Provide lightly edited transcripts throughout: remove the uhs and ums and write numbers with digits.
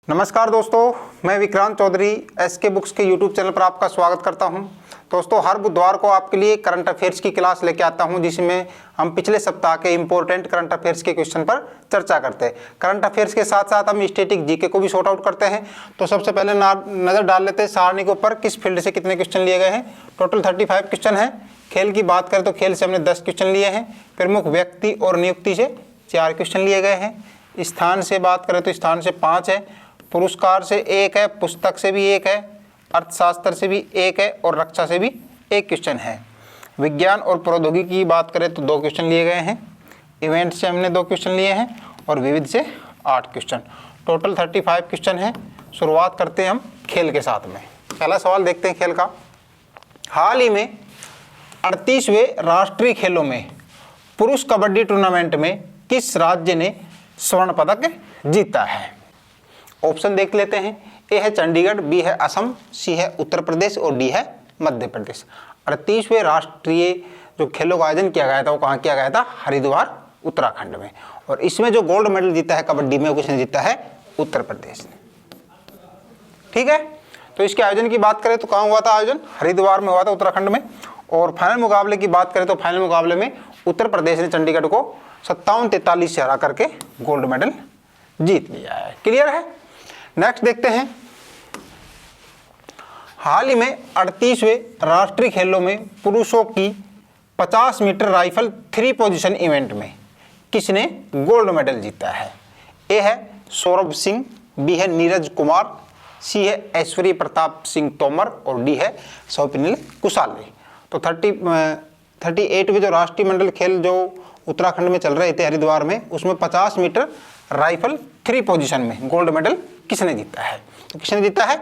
नमस्कार दोस्तों, मैं विक्रांत चौधरी एसके बुक्स के यूट्यूब चैनल पर आपका स्वागत करता हूं। दोस्तों, हर बुधवार को आपके लिए करंट अफेयर्स की क्लास लेके आता हूं, जिसमें हम पिछले सप्ताह के इंपॉर्टेंट करंट अफेयर्स के क्वेश्चन पर चर्चा करते हैं। करंट अफेयर्स के साथ साथ हम स्टैटिक जीके को भी सॉर्ट आउट करते हैं। तो सबसे पहले नज़र डाल लेते हैं सारणी के ऊपर, किस फील्ड से कितने क्वेश्चन लिए गए हैं। टोटल 35 क्वेश्चन है। खेल की बात करें तो खेल से हमने 10 क्वेश्चन लिए हैं। प्रमुख व्यक्ति और नियुक्ति से 4 क्वेश्चन लिए गए हैं। स्थान से बात करें तो स्थान से 5 है, पुरस्कार से 1 है, पुस्तक से भी 1 है, अर्थशास्त्र से भी 1 है और रक्षा से भी 1 क्वेश्चन है। विज्ञान और प्रौद्योगिकी की बात करें तो 2 क्वेश्चन लिए गए हैं। इवेंट से हमने 2 क्वेश्चन लिए हैं और विविध से 8 क्वेश्चन। टोटल 35 क्वेश्चन हैं। शुरुआत करते हैं हम खेल के साथ में। पहला सवाल देखते हैं खेल का। हाल ही में 38वें राष्ट्रीय खेलों में पुरुष कबड्डी टूर्नामेंट में किस राज्य ने स्वर्ण पदक जीता है। ऑप्शन देख लेते हैं। ए है चंडीगढ़, बी है असम, सी है उत्तर प्रदेश और डी है मध्य प्रदेश। 38वें राष्ट्रीय जो खेलों का आयोजन किया गया था वो कहाँ किया गया था? हरिद्वार, उत्तराखंड में। और इसमें जो गोल्ड मेडल जीता है कबड्डी में वो किसने जीता है? उत्तर प्रदेश ने। ठीक है, तो इसके आयोजन की बात करें तो कहाँ हुआ था आयोजन? हरिद्वार में हुआ था, उत्तराखंड में। और फाइनल मुकाबले की बात करें तो फाइनल मुकाबले में उत्तर प्रदेश ने चंडीगढ़ को 57-43 से हरा करके गोल्ड मेडल जीत लिया है। क्लियर है। नेक्स्ट देखते हैं। हाल ही में 38वें राष्ट्रीय खेलों में पुरुषों की 50 मीटर राइफल 3 पोजीशन इवेंट में किसने गोल्ड मेडल जीता है? ए है सौरभ सिंह, बी है नीरज कुमार, सी है ऐश्वर्य प्रताप सिंह तोमर और डी है स्वप्निल कुशाली। तो 38वें जो राष्ट्रीय मंडल खेल जो उत्तराखंड में चल रहे थे हरिद्वार में, उसमें 50 मीटर राइफल 3 पोजीशन में गोल्ड मेडल किसने जीता है? तो किसने जीता है?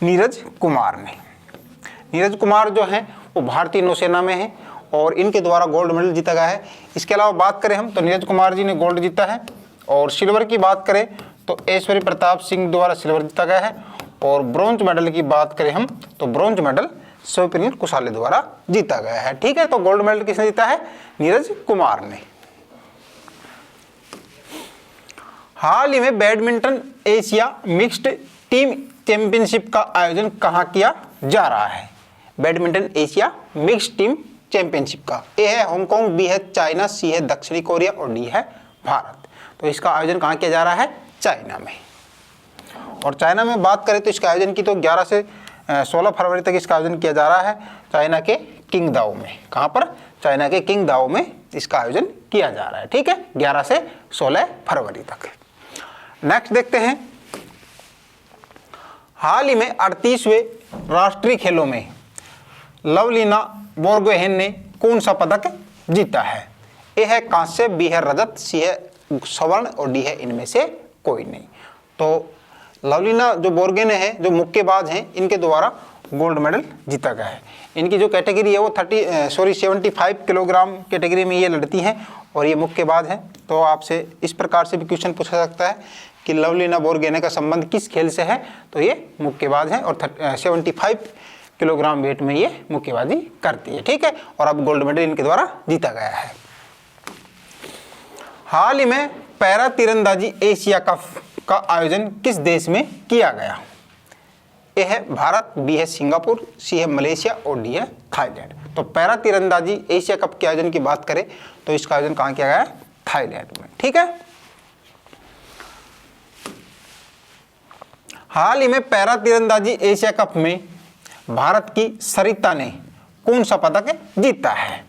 नीरज कुमार ने। नीरज कुमार जो हैं वो भारतीय नौसेना में हैं और इनके द्वारा गोल्ड मेडल जीता गया है। इसके अलावा बात करें हम तो नीरज कुमार जी ने गोल्ड जीता है। और सिल्वर की बात करें तो ऐश्वर्य प्रताप सिंह द्वारा सिल्वर जीता गया है। और ब्रॉन्ज मेडल की बात करें हम तो ब्रॉन्ज मेडल स्वप्निल कुशाली द्वारा जीता गया है। ठीक है, तो गोल्ड मेडल किसने जीता है? नीरज कुमार ने। हाल ही में badminton Asia mixed team championship का आयोजन कहाँ किया जा रहा है? Badminton Asia mixed team championship का ए है हांगकांग, बी है चाइना, सी है दक्षिणी कोरिया और डी है भारत। तो इसका आयोजन कहाँ किया जा रहा है? चाइना में। और चाइना में बात करें तो इसका आयोजन की तो 11 से 16 फरवरी तक इसका आयोजन किया जा रहा है चाइना के किंगदाओ में। कहाँ पर? चाइना के किंगदाओ में इसका आयोजन किया जा रहा है। ठीक है, 11 से 16 फरवरी तक। नेक्स्ट देखते हैं। हाल ही में 38वें राष्ट्रीय खेलों में लवलीना बोरगोहेन ने कौन सा पदक जीता है? ए है कांस्य, बी है रजत, सी है स्वर्ण और डी है इनमें से कोई नहीं। तो लवलीना जो बोरगोहेन है, जो मुक्केबाज हैं, इनके द्वारा गोल्ड मेडल जीता गया है। इनकी जो कैटेगरी है वो 75 किलोग्राम कैटेगरी में ये लड़ती हैं और ये मुक्केबाज हैं। तो आपसे इस प्रकार से भी क्वेश्चन पूछा सकता है कि लवलीना बोरगोहेन का संबंध किस खेल से है? तो ये मुक्केबाज हैं और 75 किलोग्राम वेट में ये मुक्केबाजी करती है। ठीक है, और अब गोल्ड मेडल इनके द्वारा जीता गया है। हाल ही में पैरा तीरंदाजी एशिया कप का आयोजन किस देश में किया गया? ए है भारत, बी है सिंगापुर, सी है मलेशिया और डी है थाईलैंड। तो पैरा तीरंदाजी एशिया कप के आयोजन की बात करें तो इसका आयोजन कहाँ किया गया है? थाईलैंड में। ठीक है। हाल ही में पैरा तीरंदाजी एशिया कप में भारत की सरिता ने कौन सा पदक जीता है?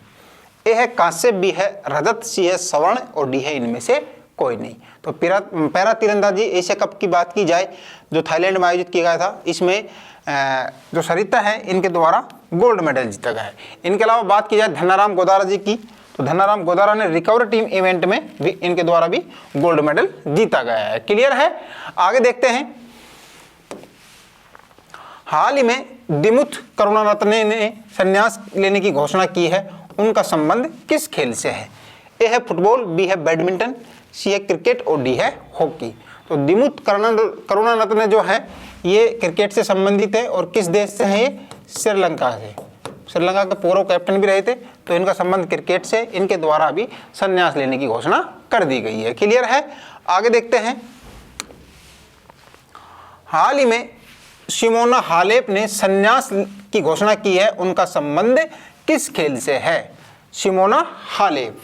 ए है कांस्य, बी है रजत, सी है स्वर्ण और डी है इनमें से कोई नहीं। तो पैरा तीरंदाजी एशिया कप की बात की जाए जो थाईलैंड में आयोजित किया गया था, इसमें जो सरिता है इनके द्वारा गोल्ड मेडल जीता गया है। इनके अलावा बात की जाए धन्नाराम गोदारा जी की, तो धन्नाराम गोदारा ने रिकवर टीम इवेंट में भी इनके द्वारा भी गोल्ड मेडल जीता गया है। क्लियर है। आगे देखते हैं। हाल ही में दिमुथ करुणारत्ने ने संन्यास लेने की घोषणा की है, उनका संबंध किस खेल से है? ए है फुटबॉल, बी है बैडमिंटन, सी है क्रिकेट और डी है हॉकी। तो दिमुथ करुणारत्ने जो है ये क्रिकेट से संबंधित है और किस देश से है? ये श्रीलंका से। श्रीलंका के पूर्व कैप्टन भी रहे थे, तो इनका संबंध क्रिकेट से। इनके द्वारा भी संन्यास लेने की घोषणा कर दी गई है। क्लियर है। आगे देखते हैं। हाल ही में सिमोना हालेप ने संन्यास की घोषणा की है, उनका संबंध किस खेल से है? Simona Halep.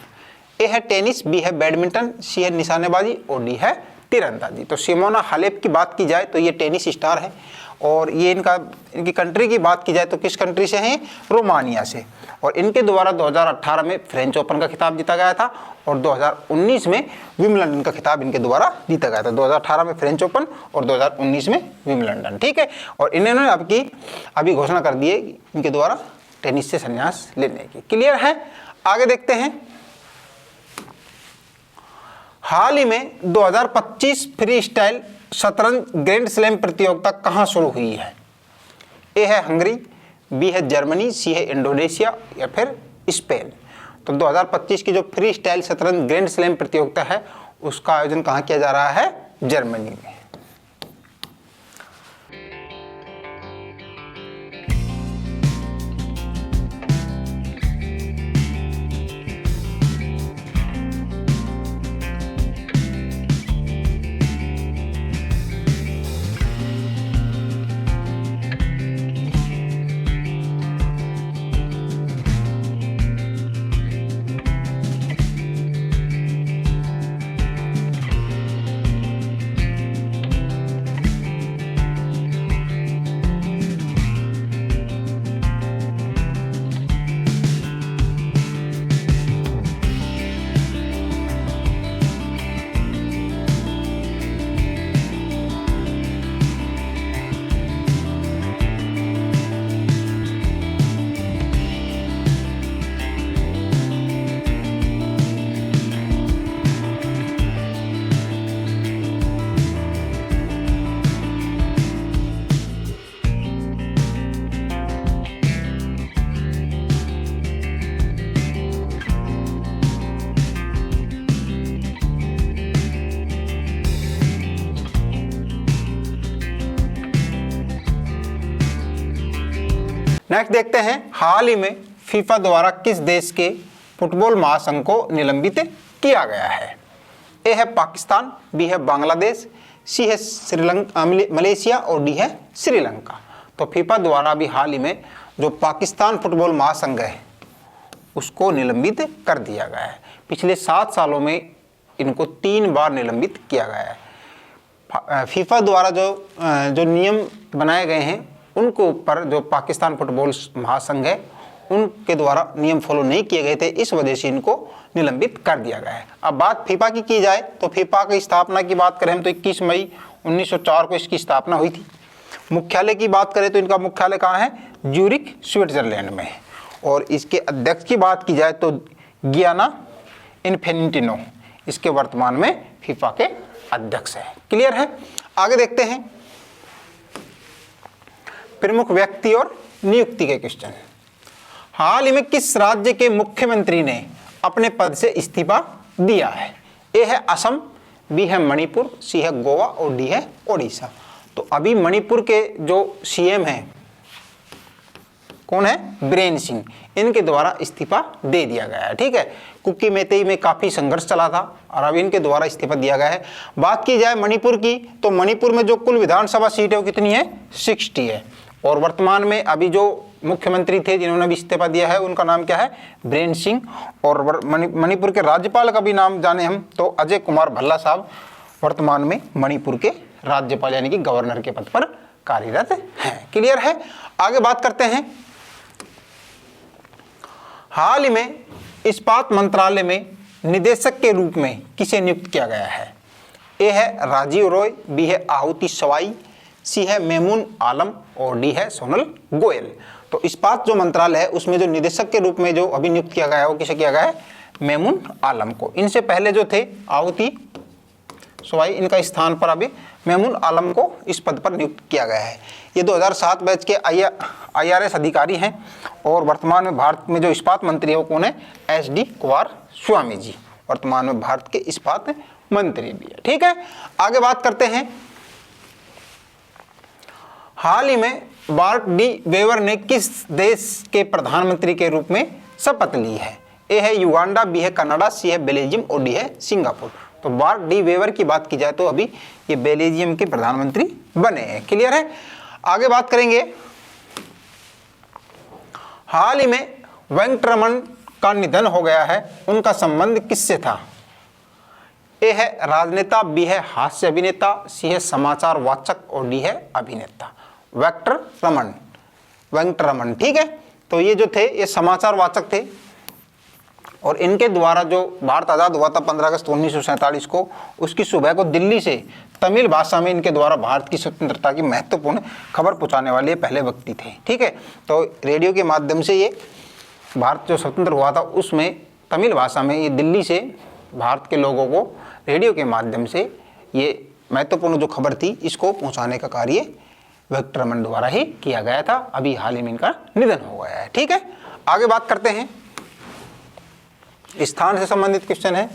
ए है टेनिस, बी है बैडमिंटन, सी है निशानेबाजी और डी है तीरंदाजी। तो सिमोना हालेप की बात की जाए तो ये टेनिस स्टार है और ये इनकी कंट्री की बात की जाए तो किस कंट्री से हैं? रोमानिया से। और इनके द्वारा 2018 में फ्रेंच ओपन का खिताब जीता गया था और 2019 में विंबलडन का खिताब इनके द्वारा जीता गया था। 2018 में फ्रेंच ओपन और 2019 में विंबलडन, ठीक है। और इन्होंने अभी घोषणा कर दी है इनके द्वारा टेनिस से संन्यास लेने की। क्लियर है? आगे देखते हैं। हाल ही में 2025 फ्री स्टाइल शतरंज ग्रैंड स्लैम प्रतियोगिता कहाँ शुरू हुई है? ए है हंगरी, बी है जर्मनी, सी है इंडोनेशिया या फिर स्पेन। तो 2025 की जो फ्री स्टाइल शतरंज ग्रैंड स्लैम प्रतियोगिता है उसका आयोजन कहाँ किया जा रहा है? जर्मनी में। नेक्स्ट देखते हैं, हाल ही में फीफा द्वारा किस देश के फुटबॉल महासंघ को निलंबित किया गया है? ए है पाकिस्तान, बी है बांग्लादेश, सी है श्रीलंका मलेशिया और डी है श्रीलंका। तो फीफा द्वारा भी हाल ही में जो पाकिस्तान फुटबॉल महासंघ है उसको निलंबित कर दिया गया है। पिछले 7 सालों में इनको 3 बार निलंबित किया गया है। फीफा द्वारा जो नियम बनाए गए हैं उनके ऊपर जो पाकिस्तान फुटबॉल महासंघ है उनके द्वारा नियम फॉलो नहीं किए गए थे, इस वजह से इनको निलंबित कर दिया गया है। अब बात फीफा की जाए तो फीफा की स्थापना की बात करें हम तो 21 मई 1904 को इसकी स्थापना हुई थी। मुख्यालय की बात करें तो इनका मुख्यालय कहाँ है? ज्यूरिख स्विट्जरलैंड में है। और इसके अध्यक्ष की बात की जाए तो गियाना इन्फेंटिनो इसके वर्तमान में फीफा के अध्यक्ष है। क्लियर है? आगे देखते हैं प्रमुख व्यक्ति और नियुक्ति के क्वेश्चन। हाल ही में किस राज्य के मुख्यमंत्री ने अपने पद से इस्तीफा दिया है? ए है असम, बी है मणिपुर, सी है गोवा और डी है ओडिशा। तो अभी मणिपुर के जो सीएम हैं कौन है? बीरेन सिंह, इनके द्वारा इस्तीफा दे दिया गया है। ठीक है, कुकी मेतेई में काफ़ी संघर्ष चला था और अब इनके द्वारा इस्तीफा दिया गया है। बात की जाए मणिपुर की तो मणिपुर में जो कुल विधानसभा सीट है वो कितनी है? 60 है। और वर्तमान में अभी जो मुख्यमंत्री थे जिन्होंने भी इस्तीफा दिया है उनका नाम क्या है? बीरेन सिंह। और मणिपुर के राज्यपाल का भी नाम जाने हम तो अजय कुमार भल्ला साहब वर्तमान में मणिपुर के राज्यपाल यानी कि गवर्नर के पद पर कार्यरत हैं। क्लियर है? आगे बात करते हैं, हाल ही में इस्पात मंत्रालय में निदेशक के रूप में किसे नियुक्त किया गया है? ए है राजीव रॉय, बी है आहुति सवाई, सी है मेमून आलम और डी है सोनल गोयल। तो इस्पात जो मंत्रालय है उसमें जो निदेशक के रूप में जो अभी नियुक्त किया गया है वो किसे किया गया है? मेमून आलम को। इनसे पहले जो थे आहुति सवाई, इनका स्थान पर अभी मेमून आलम को इस पद पर नियुक्त किया गया है। ये 2007 बैच के IRS अधिकारी हैं और वर्तमान में भारत में जो इस्पात मंत्री है वो कौन है? SD कुमार स्वामी जी वर्तमान में भारत के इस्पात मंत्री भी है। ठीक है, आगे बात करते हैं, हाल ही में बार्ट डी वेवर ने किस देश के प्रधानमंत्री के रूप में शपथ ली है? ए है युगांडा, बी है कनाडा, सी है बेल्जियम और डी है सिंगापुर। तो बार्ट डी वेवर की बात की जाए तो अभी ये बेल्जियम के प्रधानमंत्री बने हैं। क्लियर है। आगे बात करेंगे, हाल ही में वेंकटरमन का निधन हो गया है, उनका संबंध किससे था? ए है राजनेता, बी है हास्य अभिनेता, सी है समाचार वाचक और डी है अभिनेता। वेंकटरमन, ठीक है। तो ये जो थे ये समाचार वाचक थे और इनके द्वारा जो भारत आज़ाद हुआ था 15 अगस्त 1947 को, उसकी सुबह को दिल्ली से तमिल भाषा में इनके द्वारा भारत की स्वतंत्रता की महत्वपूर्ण खबर पहुंचाने वाले पहले व्यक्ति थे। ठीक है। तो रेडियो के माध्यम से ये भारत जो स्वतंत्र हुआ था उसमें तमिल भाषा में ये दिल्ली से भारत के लोगों को रेडियो के माध्यम से ये महत्वपूर्ण जो खबर थी इसको पहुंचाने का कार्य वेंकटरमन द्वारा ही किया गया था। अभी हाल ही में इनका निधन हो गया है। ठीक है। आगे बात करते हैं, स्थान से संबंधित क्वेश्चन है।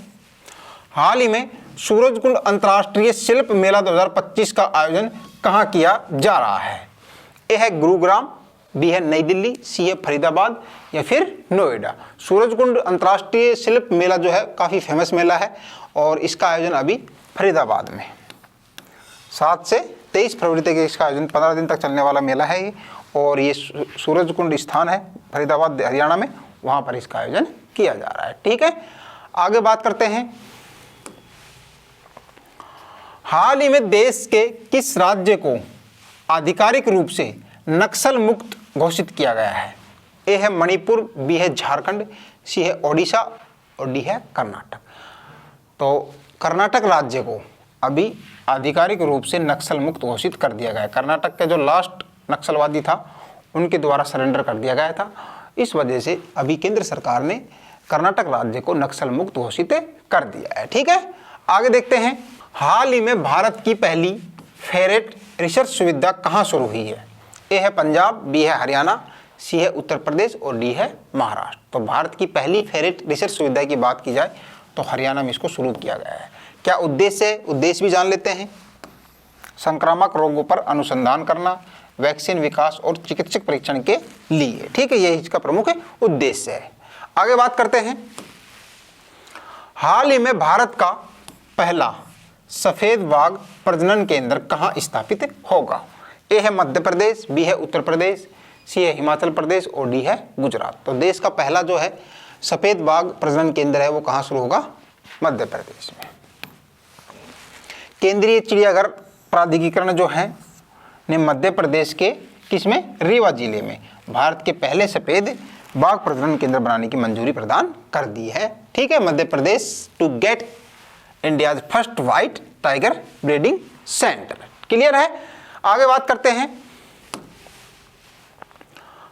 हाल ही में सूरजकुंड अंतर्राष्ट्रीय शिल्प मेला 2025 का आयोजन कहाँ किया जा रहा है? ए है गुरुग्राम, बी है नई दिल्ली, सी है फरीदाबाद या फिर नोएडा। सूरजकुंड अंतर्राष्ट्रीय शिल्प मेला जो है काफ़ी फेमस मेला है और इसका आयोजन अभी फरीदाबाद में 7 से 23 फरवरी तक इसका आयोजन 15 दिन तक चलने वाला मेला है ये। और ये सूरजकुंड स्थान है फरीदाबाद हरियाणा में, वहाँ पर इसका आयोजन किया जा रहा है। ठीक है। आगे बात करते हैं, हाल ही में देश के किस राज्य को आधिकारिक रूप से नक्सल मुक्त घोषित किया गया है? ए है मणिपुर, बी है झारखंड, सी है ओडिशा और डी है कर्नाटक। तो कर्नाटक राज्य को अभी आधिकारिक रूप से नक्सल मुक्त घोषित कर दिया गया है। कर्नाटक के जो लास्ट नक्सलवादी था उनके द्वारा सरेंडर कर दिया गया था, इस वजह से अभी केंद्र सरकार ने कर्नाटक राज्य को नक्सल मुक्त घोषित कर दिया है। ठीक है। आगे देखते हैं, हाल ही में भारत की पहली फेरेट रिसर्च सुविधा कहाँ शुरू हुई है? ए है पंजाब, बी है हरियाणा, सी है उत्तर प्रदेश और डी है महाराष्ट्र। तो भारत की पहली फेरेट रिसर्च सुविधा की बात की जाए तो हरियाणा में इसको शुरू किया गया है। क्या उद्देश्य है? उद्देश्य भी जान लेते हैं। संक्रामक रोगों पर अनुसंधान करना, वैक्सीन विकास और चिकित्सक परीक्षण के लिए। ठीक है, ये इसका प्रमुख उद्देश्य है। आगे बात करते हैं, हाल ही में भारत का पहला सफेद बाघ प्रजनन केंद्र कहाँ स्थापित होगा? ए है मध्य प्रदेश, बी है उत्तर प्रदेश, सी है हिमाचल प्रदेश और डी है गुजरात। तो देश का पहला जो है सफेद बाघ प्रजनन केंद्र है वो कहाँ शुरू होगा? मध्य प्रदेश में। केंद्रीय चिड़ियाघर प्राधिकरण जो है ने मध्य प्रदेश के किसमें? रीवा जिले में भारत के पहले सफेद बाघ प्रजनन केंद्र बनाने की मंजूरी प्रदान कर दी है। ठीक है। Madhya Pradesh to get India's first white tiger breeding centre. Clear है। आगे बात करते हैं,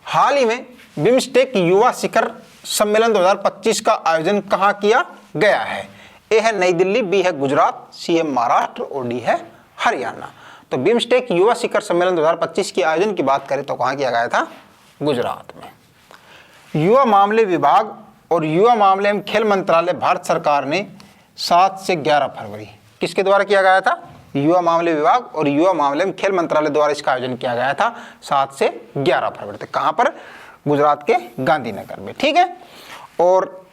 हाल ही में बिम्स्टेक युवा शिखर सम्मेलन 2025 का आयोजन कहाँ किया गया है? ए है नई दिल्ली, बी है गुजरात, सी है महाराष्ट्र और डी है हरियाणा। तो बिम्स्टेक युवा शिखर सम्मेलन 2025 के आयोजन की बात करें तो कहाँ किया गया था? गुजरात में। युवा मामले विभाग और युवा मामले एवं खेल मंत्रालय भारत सरकार ने 7 से 11 फरवरी किसके द्वारा किया गया था? युवा मामले विभाग और युवा मामले एवं खेल मंत्रालय द्वारा इसका आयोजन किया गया था 7 से 11 फरवरी तक। कहाँ पर? गुजरात के गांधीनगर में। ठीक है। और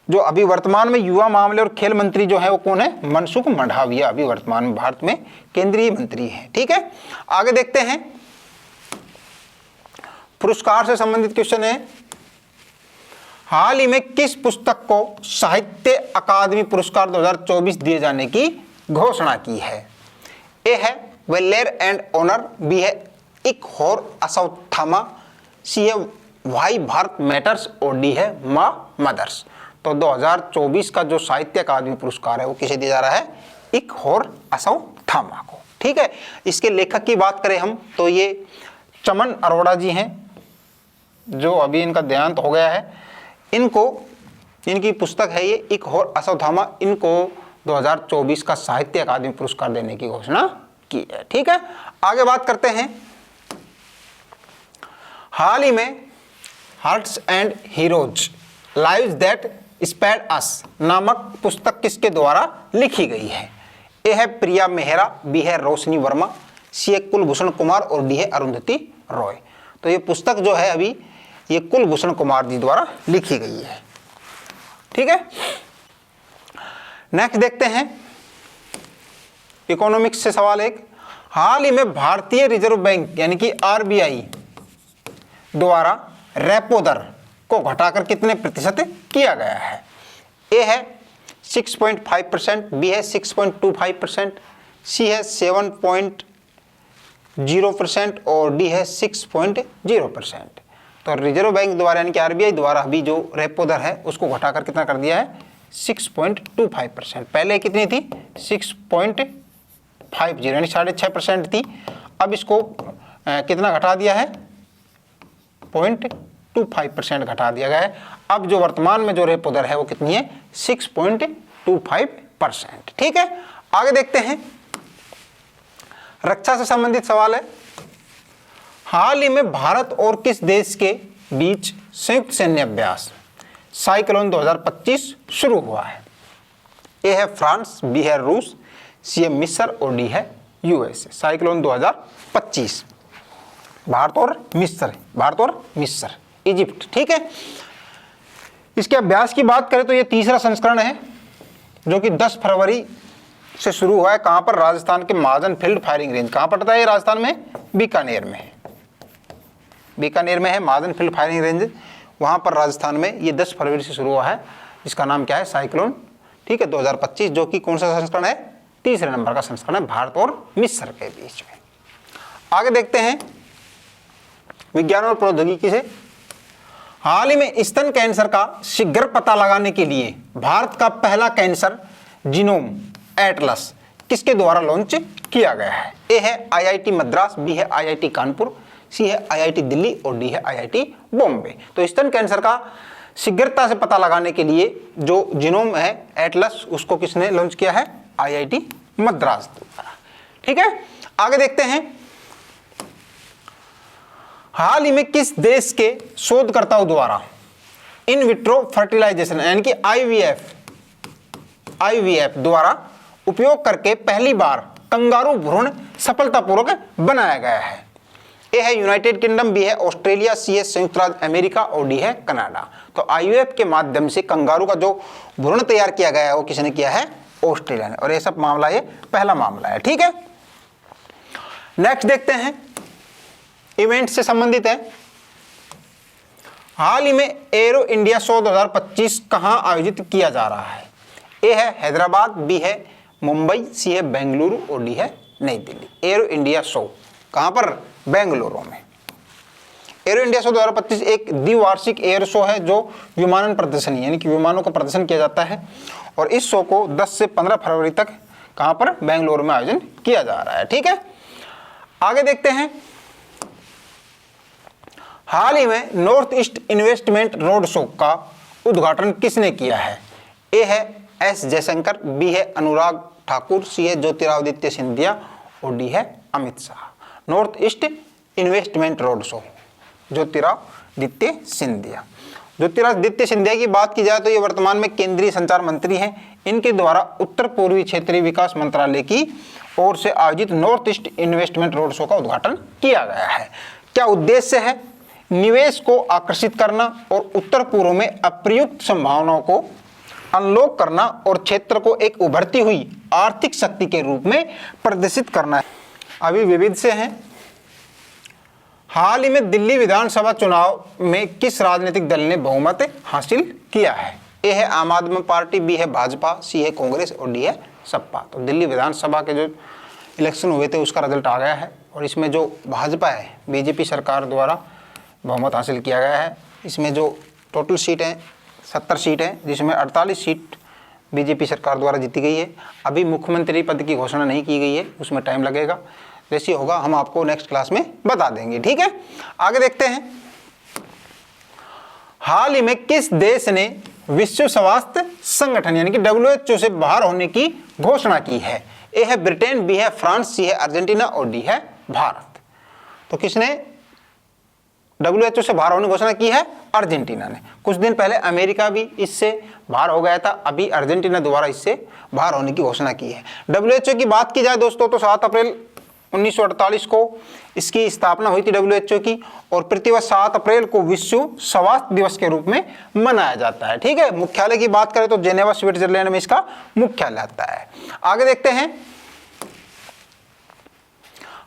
जो अभी वर्तमान में युवा मामले और खेल मंत्री जो है वो कौन है? मनसुख मंडाविया अभी वर्तमान में भारत में केंद्रीय मंत्री हैं। ठीक है। आगे देखते हैं, पुरस्कार से संबंधित क्वेश्चन है, हाल ही में किस पुस्तक को साहित्य अकादमी पुरस्कार 2024 दिए जाने की घोषणा की है? ए है वेलेर एंड ऑनर, बी है इक होर अश्वत्थामा, सी है वाई भारत मैटर्स और डी है मां मदर्स। तो 2024 का जो साहित्य अकादमी पुरस्कार है वो किसे दिया जा रहा है? इक होर अश्वत्थामा को। ठीक है। इसके लेखक की बात करें हम तो ये चमन अरोड़ा जी हैं, जो अभी इनका देहांत हो गया है। इनको इनकी पुस्तक है ये इक होर अश्वत्थामा, इनको 2024 का साहित्य अकादमी पुरस्कार देने की घोषणा की है। ठीक है। आगे बात करते हैं, हाल ही में hearts and heroes lives that sped us नामक पुस्तक किसके द्वारा लिखी गई है? ए है प्रिया मेहरा, बी है रोशनी वर्मा, सी है कुलभूषण कुमार और डी है अरुंधति रॉय। तो ये पुस्तक जो है अभी ये कुलभूषण कुमार जी द्वारा लिखी गई है। ठीक है। नेक्स्ट देखते हैं, इकोनॉमिक्स से सवाल एक, हाल ही में भारतीय रिजर्व बैंक यानी कि आरबीआई द्वारा रेपो दर को घटाकर कितने प्रतिशत किया गया है? ए है 6.5%, बी है 6.25%, सी है 7.0% और डी है 6.0%। तो रिजर्व बैंक द्वारा यानी कि आरबीआई द्वारा अभी जो रेपो दर है उसको घटाकर कितना कर दिया है? 6.25%। पहले कितनी थी? 6.50 यानी 6.5% थी। अब इसको कितना घटा दिया है? 0.25% घटा दिया गया है। अब जो वर्तमान में जो रेपो दर है वो कितनी है? 6.25%। ठीक है, आगे देखते हैं। रक्षा से संबंधित सवाल है, हाल ही में भारत और किस देश के बीच संयुक्त सैन्य अभ्यास साइक्लोन 2025 शुरू हुआ है? ए है फ्रांस, बी है रूस, सी है मिस्र और डी है यूएसए। साइक्लोन 2025 भारत और मिस्र, इजिप्ट। ठीक है, इसके अभ्यास की बात करें तो ये तीसरा संस्करण है जो कि 10 फरवरी से शुरू हुआ है। कहां पर? राजस्थान के महाजन फील्ड फायरिंग रेंज। कहां पड़ता है ये? राजस्थान में बीकानेर में है। बीकानेर में है महाजन फील्ड फायरिंग रेंज, वहां पर राजस्थान में ये 10 फरवरी से शुरू हुआ है। इसका नाम क्या है? साइक्लोन। ठीक है, 2025, जो कि कौन सा संस्करण है? तीसरे नंबर का संस्करण है, भारत और मिस्र के बीच में। आगे देखते हैं विज्ञान और प्रौद्योगिकी से, हाल ही में स्तन कैंसर का शीघ्र पता लगाने के लिए भारत का पहला कैंसर जीनोम एटलस किसके द्वारा लॉन्च किया गया है? ए है आईआईटी मद्रास, बी है आईआईटी कानपुर, सी है आईआईटी दिल्ली और डी है आईआईटी बॉम्बे। तो स्तन कैंसर का शीघ्रता से पता लगाने के लिए जो जीनोम है एटलस, उसको किसने लॉन्च किया है? आईआईटी मद्रास द्वारा। ठीक है, आगे देखते हैं, हाल ही में किस देश के शोधकर्ताओं द्वारा इन विट्रो फर्टिलाइजेशन यानी कि आईवीएफ द्वारा उपयोग करके पहली बार कंगारू भ्रूण सफलतापूर्वक बनाया गया है? ए है यूनाइटेड किंगडम, बी है ऑस्ट्रेलिया, सी है संयुक्त राज्य अमेरिका और डी है कनाडा। तो आईवीएफ के माध्यम से कंगारू का जो भ्रूण तैयार किया गया है वो किसने किया है? ऑस्ट्रेलिया ने। और ये सब मामला ये पहला मामला है। ठीक है, नेक्स्ट देखते हैं, इवेंट से संबंधित है, हाल ही में एरो इंडिया शो 2025 कहां आयोजित किया जा रहा है? ए है हैदराबाद, बी है मुंबई, सी है बेंगलुरु और डी है नई दिल्ली। एरो इंडिया शो कहां पर? बेंगलुरु में। एरो इंडिया शो 2025 एक द्विवार्षिक एयर शो है जो विमानन प्रदर्शनी यानी कि विमानों का प्रदर्शन किया जाता है, और इस शो को 10 से 15 फरवरी तक कहां पर? बेंगलुरु में आयोजन किया जा रहा है। ठीक है, आगे देखते हैं, हाल ही में north east investment road show का उद्घाटन किसने किया है? ए है एस जयशंकर, बी है अनुराग ठाकुर, सी है ज्योतिरादित्य सिंधिया और डी है Amit Shah. North east investment road show, Jyotiraditya Scindia की बात की जाए तो ये वर्तमान में केंद्रीय संचार मंत्री हैं। इनके द्वारा उत्तर पूर्वी क्षेत्रीय विकास मंत्रालय की ओर से आयोजित north east investment road show का उद्घाटन किया गया है। क्या उद्देश्य है? निवेश को आकर्षित करना और उत्तर पूर्व में अप्रयुक्त संभावनाओं को अनलॉक करना और क्षेत्र को एक उभरती हुई आर्थिक शक्ति के रूप में प्रदर्शित करना है। अभी विविध से हैं, हाल ही में दिल्ली विधानसभा चुनाव में किस राजनीतिक दल ने बहुमत हासिल किया है? ए है आम आदमी पार्टी, बी है भाजपा, सी है कांग्रेस और डी है सपा। तो दिल्ली विधानसभा के जो इलेक्शन हुए थे उसका रिजल्ट आ गया है, और इसमें जो भाजपा है बीजेपी सरकार द्वारा बहुमत हासिल किया गया है। इसमें जो टोटल सीट हैं 70 सीट हैं, जिसमें 48 सीट बीजेपी सरकार द्वारा जीती गई है। अभी मुख्यमंत्री पद की घोषणा नहीं की गई है, उसमें टाइम लगेगा। जैसे होगा हम आपको नेक्स्ट क्लास में बता देंगे। ठीक है, आगे देखते हैं, हाल ही में किस देश ने विश्व स्वास्थ्य संगठन यानी कि WHO से बाहर होने की घोषणा की है? ए है ब्रिटेन, बी है फ्रांस, सी है अर्जेंटीना और डी है भारत। तो किसने WHO से बाहर होने की घोषणा की है? अर्जेंटीना ने। कुछ दिन पहले अमेरिका भी इससे बाहर हो गया था, अभी अर्जेंटीना द्वारा इससे बाहर होने की घोषणा की है। WHO की बात की जाए दोस्तों तो 7 अप्रैल 1948 को इसकी स्थापना हुई थी WHO की, और प्रतिवर्ष 7 अप्रैल को विश्व स्वास्थ्य दिवस के रूप में मनाया जाता है। ठीक है, मुख्यालय की बात करें तो जेनेवा स्विट्जरलैंड में इसका मुख्यालय आता है। आगे देखते हैं,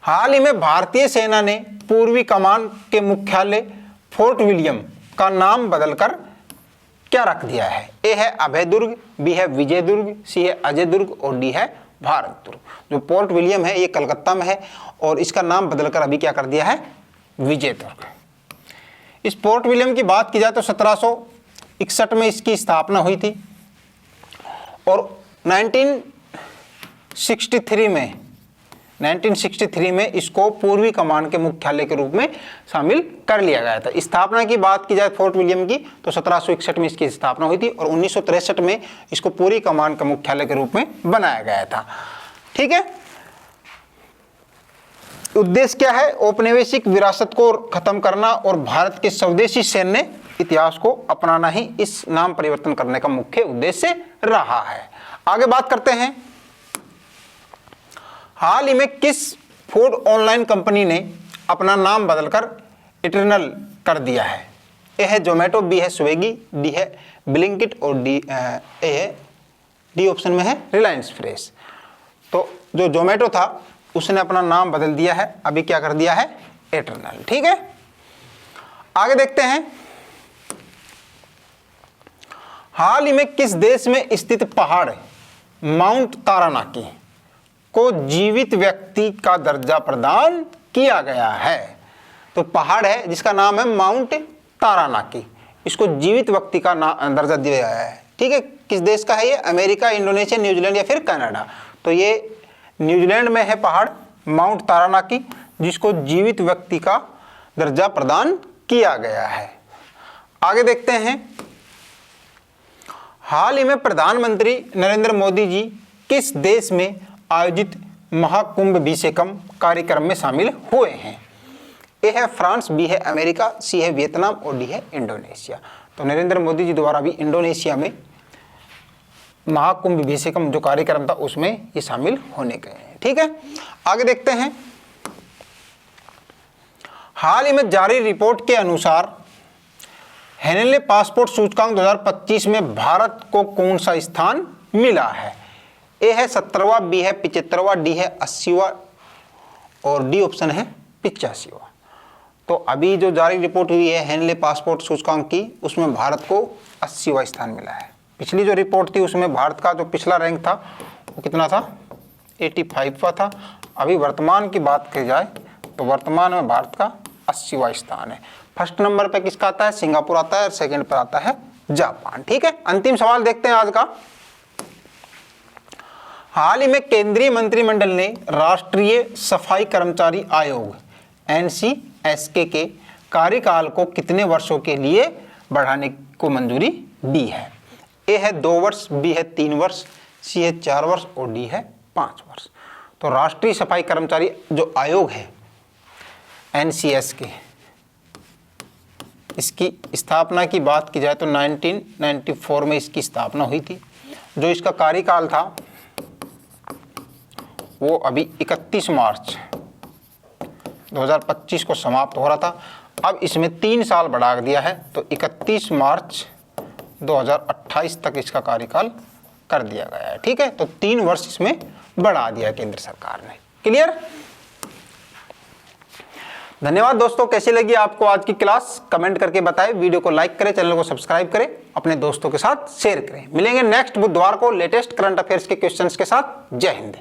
हाल ही में भारतीय सेना ने पूर्वी कमान के मुख्यालय फोर्ट विलियम का नाम बदलकर क्या रख दिया है? ए है अभय दुर्ग, बी है विजय दुर्ग, सी है अजय दुर्ग और डी है भारत दुर्ग। जो फोर्ट विलियम है ये कलकत्ता में है और इसका नाम बदलकर अभी क्या कर दिया है? विजय दुर्ग। इस फोर्ट विलियम की बात की जाए तो 1761 में इसकी स्थापना हुई थी और 1963 में इसको पूर्वी कमान के मुख्यालय के रूप में शामिल कर लिया गया था। स्थापना की बात की जाए फोर्ट विलियम की तो 1761 में इसकी स्थापना हुई थी और 1963 में इसको पूर्वी कमान का मुख्यालय के रूप में बनाया गया था। ठीक है, उद्देश्य क्या है? औपनिवेशिक विरासत को खत्म करना और भारत के स्वदेशी सैन्य इतिहास को अपनाना ही इस नाम परिवर्तन करने का मुख्य उद्देश्य रहा है। आगे बात करते हैं, हाल ही में किस फूड ऑनलाइन कंपनी ने अपना नाम बदलकर इटरनल कर दिया है? ए है जोमेटो, बी है स्विगी, डी है ब्लिंकिट और डी ऑप्शन में है रिलायंस फ्रेश। तो जो जोमेटो था उसने अपना नाम बदल दिया है, अभी क्या कर दिया है? इटरनल। ठीक है, आगे देखते हैं, हाल ही में किस देश में स्थित पहाड़ माउंट तारानाकी को जीवित व्यक्ति का दर्जा प्रदान किया गया है? तो पहाड़ है जिसका नाम है माउंट तारानाकी, इसको जीवित व्यक्ति का दर्जा दिया गया है। ठीक है, किस देश का है ये? अमेरिका, इंडोनेशिया, न्यूजीलैंड या फिर कनाडा। तो ये न्यूजीलैंड में है पहाड़ माउंट तारानाकी, जिसको जीवित व्यक्ति का दर्जा प्रदान किया गया है। आगे देखते हैं, हाल ही में प्रधानमंत्री नरेंद्र मोदी जी किस देश में आयोजित महाकुंभ विषेकम कार्यक्रम में शामिल हुए हैं? ए है फ्रांस, बी है अमेरिका, सी है वियतनाम और डी है इंडोनेशिया। तो नरेंद्र मोदी जी द्वारा भी इंडोनेशिया में महाकुंभ विषेकम जो कार्यक्रम था उसमें ये शामिल होने गए हैं। ठीक है, आगे देखते हैं, हाल ही में जारी रिपोर्ट के अनुसार हेनले पासपोर्ट सूचकांक 2025 में भारत को कौन सा स्थान मिला है? ए है 17वां, बी है 75वां, डी है 80वां और डी ऑप्शन है 85वां। तो अभी जो जारी रिपोर्ट हुई है हेनले पासपोर्ट सूचकांक की, उसमें भारत को 80वां स्थान मिला है। पिछली जो रिपोर्ट थी उसमें भारत का जो पिछला रैंक था वो कितना था? 85वां था। अभी वर्तमान की बात की जाए तो वर्तमान में भारत का 80वां स्थान है। फर्स्ट नंबर पे किसका आता है? सिंगापुर आता है और सेकंड पर आता है जापान। ठीक है, अंतिम सवाल देखते हैं आज का। हाल ही में केंद्रीय मंत्रिमंडल ने राष्ट्रीय सफाई कर्मचारी आयोग NCSK के कार्यकाल को कितने वर्षों के लिए बढ़ाने को मंजूरी दी है? ए है 2 वर्ष, बी है 3 वर्ष, सी है 4 वर्ष और डी है 5 वर्ष। तो राष्ट्रीय सफाई कर्मचारी जो आयोग है NCSK, इसकी स्थापना की बात की जाए तो 1994 में इसकी स्थापना हुई थी। जो इसका कार्यकाल था वो अभी 31 मार्च 2025 को समाप्त हो रहा था। अब इसमें 3 साल बढ़ा दिया है तो 31 मार्च 2028 तक इसका कार्यकाल कर दिया गया है। ठीक है, तो 3 वर्ष इसमें बढ़ा दिया केंद्र सरकार ने। क्लियर? धन्यवाद दोस्तों, कैसी लगी आपको आज की क्लास? कमेंट करके बताएं, वीडियो को लाइक करें, चैनल को सब्सक्राइब करें, अपने दोस्तों के साथ शेयर करें। मिलेंगे नेक्स्ट बुधवार को लेटेस्ट करंट अफेयर्स के क्वेश्चंस के साथ। जय हिंद।